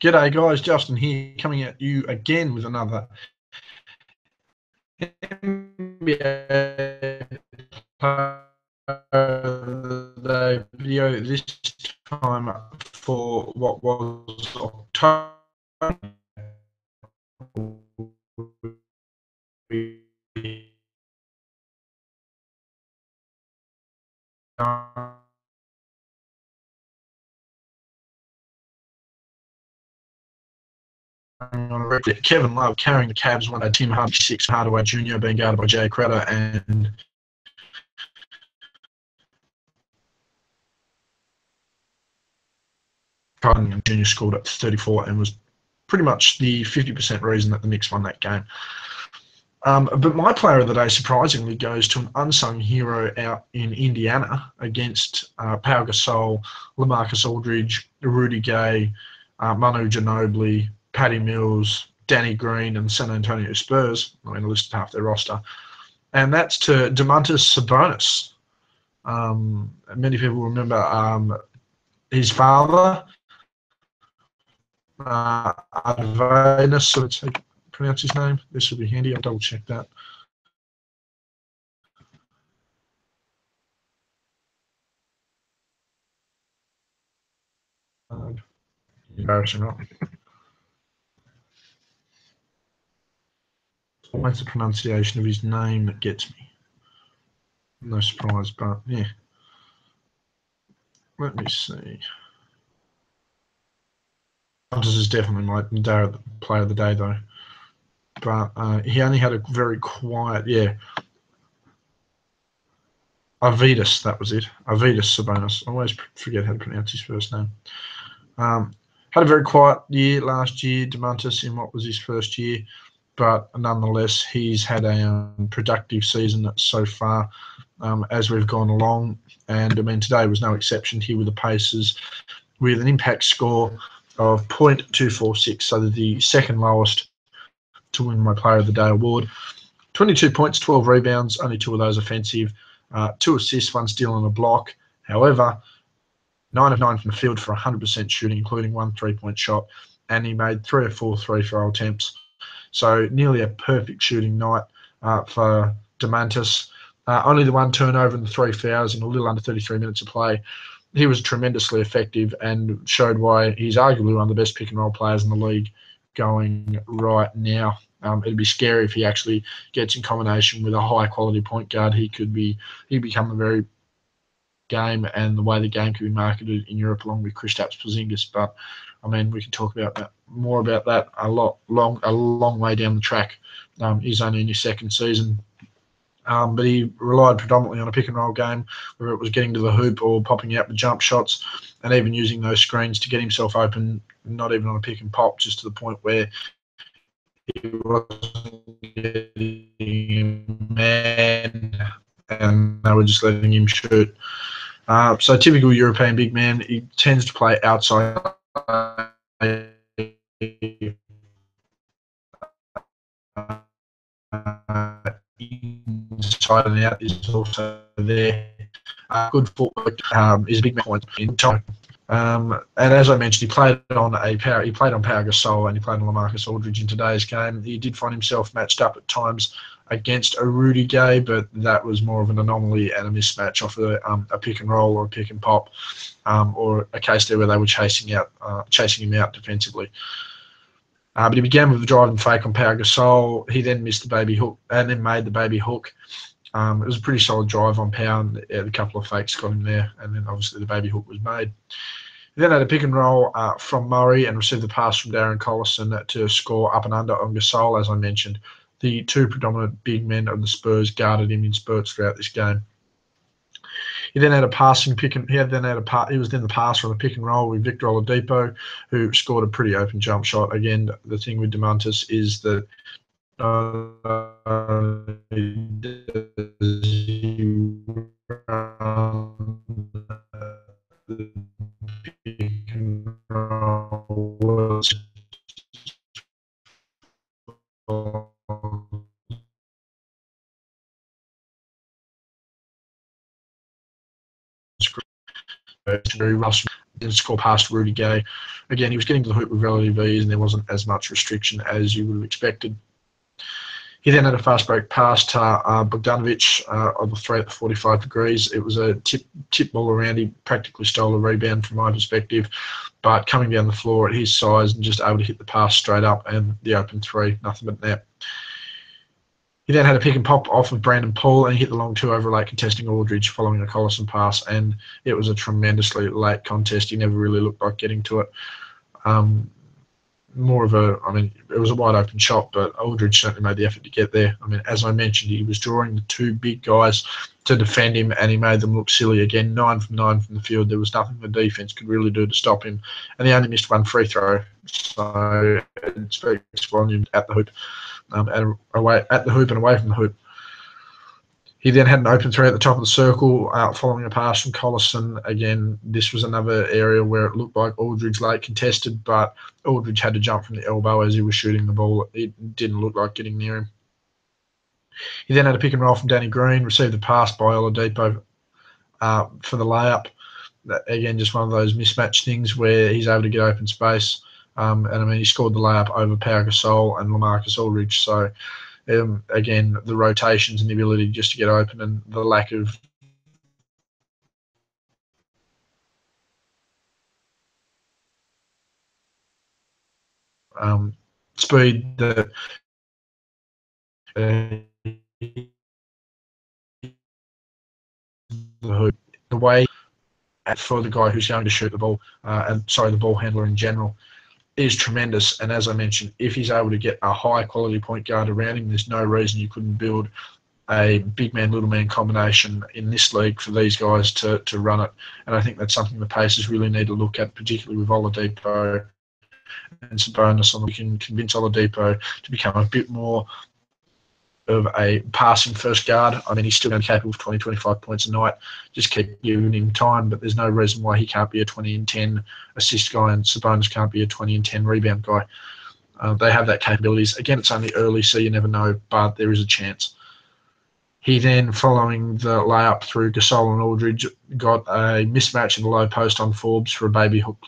G'day guys, Justin here, coming at you again with another NBA video, this time for what was October. Kevin Love carrying the Cavs, one Tim Hardaway Jr. being guarded by Jay Crowder, and Carden Jr. scored at 34 and was pretty much the 50% reason that the Knicks won that game. But my player of the day, surprisingly, goes to an unsung hero out in Indiana against Pau Gasol, LaMarcus Aldridge, Rudy Gay, Manu Ginobili, Patty Mills, Danny Green, and the San Antonio Spurs. I'm going to list half their roster. And that's to Domantas Sabonis. Many people remember his father, Advanis, so it's how you pronounce his name. This will be handy. I'll double check that. Embarrassing, right? Always the pronunciation of his name that gets me. No surprise, but yeah. Let me see. Hunters is definitely my player of the day, though. But he only had a very quiet, Arvydas, that was it. Arvydas Sabonis. I always forget how to pronounce his first name. Had a very quiet year last year, Domantas, in what was his first year. But nonetheless, he's had a productive season so far as we've gone along. And, I mean, today was no exception here with the Pacers with an impact score of .246, so the second lowest to win my Player of the Day award. 22 points, 12 rebounds, only 2 of those offensive, 2 assists, 1 steal and a block. However, 9 of 9 from the field for 100% shooting, including 1 3-point shot, and he made 3 or 4 3-throw attempts. So nearly a perfect shooting night for Domantas. Only the 1 turnover in the 3 fouls in a little under 33 minutes of play. He was tremendously effective and showed why he's arguably one of the best pick-and-roll players in the league going right now. It'd be scary if he actually gets in combination with a high-quality point guard. He'd become a very game, and the way the game could be marketed in Europe along with Kristaps Porzingis. But I mean, we can talk about more about that a long way down the track. He's only in his second season. But he relied predominantly on a pick and roll game, whether it was getting to the hoop or popping out with jump shots, and even using those screens to get himself open, not even on a pick and pop, just to the point where he wasn't getting man and they were just letting him shoot. So typical European big man, he tends to play outside. Inside and out is also there. Good footwork is a big point in time. And as I mentioned, he played on Pau Gasol and he played on LaMarcus Aldridge in today's game. He did find himself matched up at times against a Rudy Gay, but that was more of an anomaly and a mismatch off a pick and roll or a pick and pop, or a case there where they were chasing him out defensively. But he began with a driving fake on Pau Gasol. He then missed the baby hook and then made the baby hook. It was a pretty solid drive on Pau, and a couple of fakes got him there, and then obviously the baby hook was made. He then had a pick and roll from Murray and received the pass from Darren Collison to score up and under on Gasol, as I mentioned. The 2 predominant big men of the Spurs guarded him in spurts throughout this game. He then had a passing pick and he was then the passer on a pick and roll with Victor Oladipo, who scored a pretty open jump shot. Again, the thing with Domantas is that very Russ and score past Rudy Gay. again, he was getting to the hoop with relative ease, and there wasn't as much restriction as you would have expected. He then had a fast break pass to Bogdanovic on the three at the 45 degrees. It was a tip ball around. He practically stole a rebound from my perspective, but coming down the floor at his size and just able to hit the pass straight up and the open three, nothing but net. He then had a pick and pop off of Brandon Paul, and he hit the long two over late contesting Aldridge following a Collison pass, and it was a tremendously late contest. He never really looked like getting to it. It was a wide open shot, but Aldridge certainly made the effort to get there. I mean, as I mentioned, he was drawing the two big guys to defend him, and he made them look silly again. 9 from 9 from the field. There was nothing the defense could really do to stop him, and he only missed one free throw. So it speaks volumes at the hoop, at the hoop and away from the hoop. He then had an open three at the top of the circle, following a pass from Collison. Again, this was another area where it looked like Aldridge late contested, but Aldridge had to jump from the elbow as he was shooting the ball. It didn't look like getting near him. He then had a pick and roll from Danny Green, received the pass by Oladipo for the layup. Again, just one of those mismatch things where he's able to get open space. He scored the layup over Pau Gasol and LaMarcus Aldridge. So, again, the rotations and the ability just to get open and the lack of speed that the way for the guy who's going to shoot the ball, the ball handler in general, is tremendous. And as I mentioned, if he's able to get a high quality point guard around him, there's no reason you couldn't build a big man, little man combination in this league for these guys to run it. And I think that's something the Pacers really need to look at, particularly with Oladipo and Sabonis. We can convince Oladipo to become a bit more of a passing first guard. I mean, he's still going to be capable of 20, 25 points a night. Just keep giving him time, but there's no reason why he can't be a 20 and 10 assist guy and Sabonis can't be a 20 and 10 rebound guy. They have that capabilities. Again, it's only early, so you never know, but there is a chance. He then, following the layup through Gasol and Aldridge, got a mismatch in the low post on Forbes for a baby hook.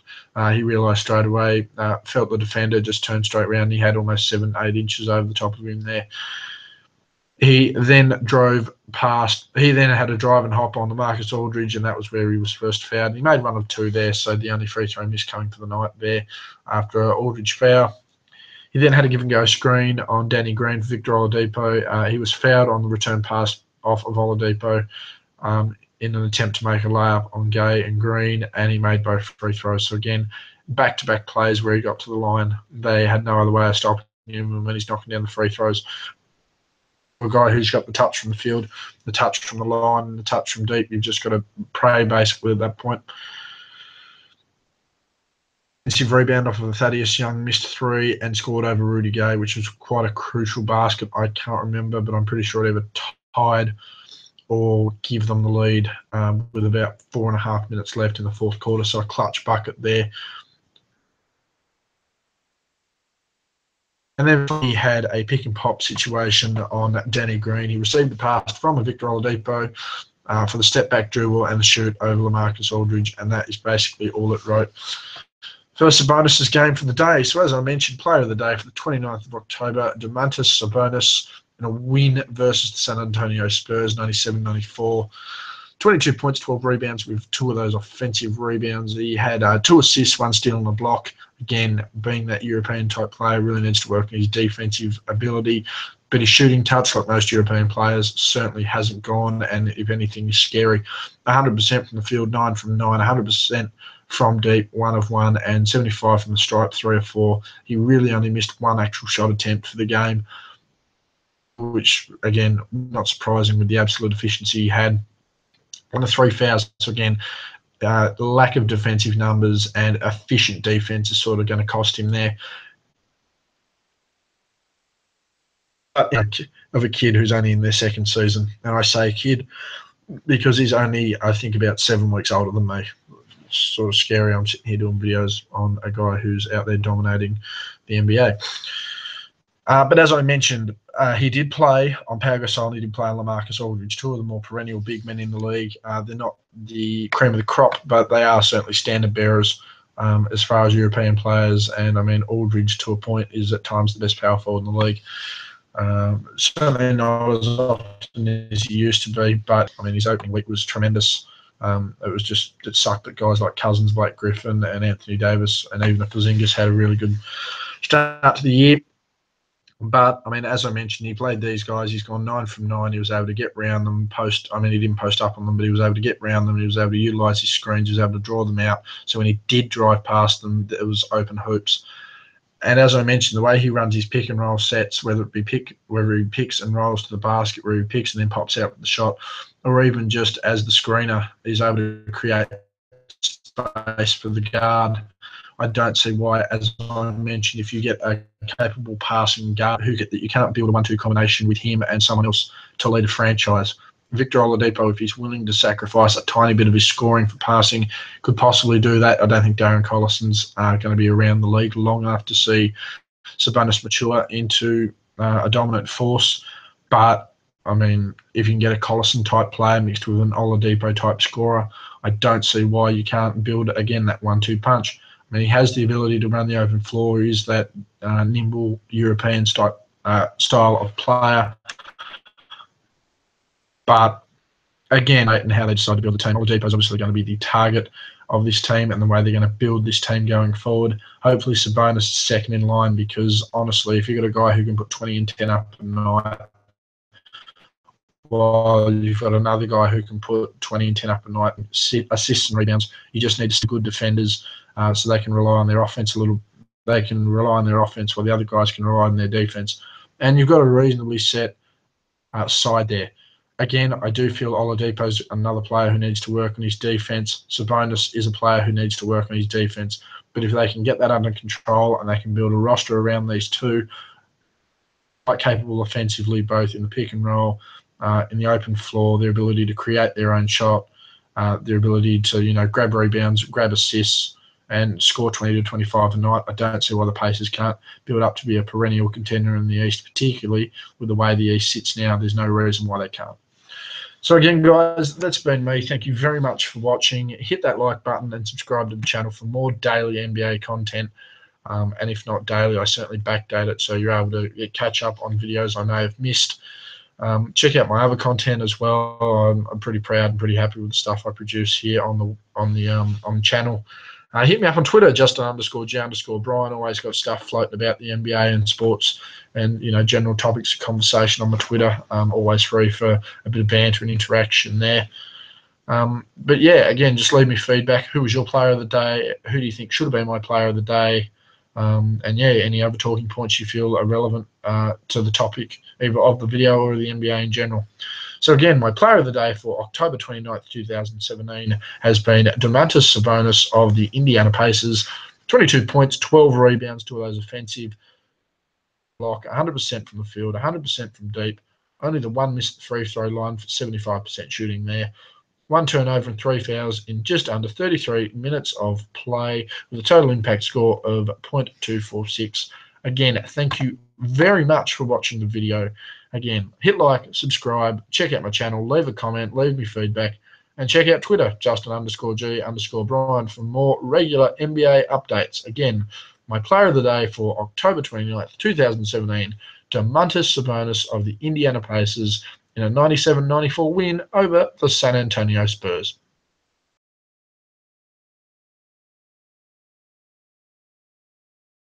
He realised straight away, felt the defender, just turned straight around. He had almost 7-8 inches over the top of him there. He then drove past. He then had a drive and hop on the LaMarcus Aldridge, and that was where he was first fouled. He made one of two there, so the only free throw miss coming for the night there after Aldridge foul. He then had a give-and-go screen on Danny Green for Victor Oladipo. He was fouled on the return pass off of Oladipo in an attempt to make a layup on Gay and Green, and he made both free throws. So again, back-to-back plays where he got to the line. They had no other way of stopping him, and when he's knocking down the free throws, a guy who's got the touch from the field, the touch from the line, and the touch from deep, you've just got to pray basically at that point. Defensive rebound off of a Thaddeus Young missed three and scored over Rudy Gay, which was quite a crucial basket. I can't remember, but I'm pretty sure it either tied or give them the lead with about 4.5 minutes left in the fourth quarter. So a clutch bucket there. And then he had a pick and pop situation on Danny Green. He received the pass from a Victor Oladipo for the step back dribble and the shoot over LaMarcus Aldridge, and that is basically all it wrote. First Sabonis' game for the day. So as I mentioned, player of the day for the 29th of October, Domantas Sabonis in a win versus the San Antonio Spurs, 97-94. 22 points, 12 rebounds with 2 of those offensive rebounds. He had 2 assists, 1 steal on the block. Again, being that European-type player, really needs to work on his defensive ability. But his shooting touch, like most European players, certainly hasn't gone, and if anything, is scary. 100% from the field, 9 from 9, 100% from deep, 1 of 1, and 75 from the stripe, 3 of 4. He really only missed 1 actual shot attempt for the game, which, again, not surprising with the absolute efficiency he had. On the 3 fouls, so again, lack of defensive numbers and efficient defense is sort of going to cost him there. Of a kid who's only in their second season, and I say kid because he's only, I think, about 7 weeks older than me. It's sort of scary. I'm sitting here doing videos on a guy who's out there dominating the NBA. But as I mentioned, he did play on Pau Gasol and he did play on LaMarcus Aldridge, 2 of the more perennial big men in the league. They're not the cream of the crop, but they are certainly standard bearers as far as European players. And I mean, Aldridge to a point is at times the best power forward in the league. Certainly not as often as he used to be, but I mean, his opening week was tremendous. It sucked that guys like Cousins, Blake Griffin, and Anthony Davis, and even if Porzingis had a really good start to the year. But I mean, as I mentioned, he played these guys. He's gone 9 from 9. He was able to get round them. He didn't post up on them, but he was able to get round them. He was able to utilise his screens. He was able to draw them out. So when he did drive past them, it was open hoops. And as I mentioned, the way he runs his pick and roll sets, whether he picks and rolls to the basket, where he picks and then pops out with the shot, or even just as the screener, he's able to create space for the guard. I don't see why, as I mentioned, if you get a capable passing guard that you can't build a 1-2 combination with him and someone else to lead a franchise. Victor Oladipo, if he's willing to sacrifice a tiny bit of his scoring for passing, could possibly do that. I don't think Darren Collison's going to be around the league long enough to see Sabonis mature into a dominant force. But, I mean, if you can get a Collison-type player mixed with an Oladipo-type scorer, I don't see why you can't build, again, that 1-2 punch. I mean, he has the ability to run the open floor. He is that nimble European style of player. But again, and how they decide to build the team, Oladipo is obviously going to be the target of this team and the way they're going to build this team going forward. Hopefully Sabonis is second in line, because honestly, if you've got a guy who can put 20 and 10 up a night, while you've got another guy who can put 20 and 10 up a night, assists and rebounds, you just need good defenders so they can rely on their offense a little. They can rely on their offense while the other guys can rely on their defense. And you've got a reasonably set side there. Again, I do feel Oladipo's another player who needs to work on his defense. Sabonis is a player who needs to work on his defense. But if they can get that under control and they can build a roster around these two, quite capable offensively, both in the pick and roll, in the open floor, their ability to create their own shot, their ability to grab rebounds, grab assists, and score 20 to 25 a night. I don't see why the Pacers can't build up to be a perennial contender in the East, particularly with the way the East sits now. There's no reason why they can't. So again, guys, that's been me. Thank you very much for watching. Hit that like button and subscribe to the channel for more daily NBA content. And if not daily, I certainly backdate it so you're able to catch up on videos I may have missed. Check out my other content as well. I'm pretty proud and pretty happy with the stuff I produce here on the channel. Hit me up on Twitter, Justin_J_Bryan. Always got stuff floating about the NBA and sports and general topics of conversation on my Twitter. Always free for a bit of banter and interaction there. But yeah, again, just leave me feedback. Who was your player of the day? Who do you think should have been my player of the day? And yeah, any other talking points you feel are relevant to the topic, either of the video or the NBA in general. So again, my player of the day for October 29th, 2017 has been Domantas Sabonis of the Indiana Pacers. 22 points, 12 rebounds, 2 of those offensive. Block, 100% from the field, 100% from deep. Only the one missed the free throw line for 75% shooting there. 1 turnover and 3 fouls in just under 33 minutes of play with a total impact score of .246. Again, thank you very much for watching the video. Again, hit like, subscribe, check out my channel, leave a comment, leave me feedback, and check out Twitter, Justin_G_Bryan, for more regular NBA updates. Again, my player of the day for October 29th, 2017, Domantas Sabonis of the Indiana Pacers in a 97-94 win over the San Antonio Spurs.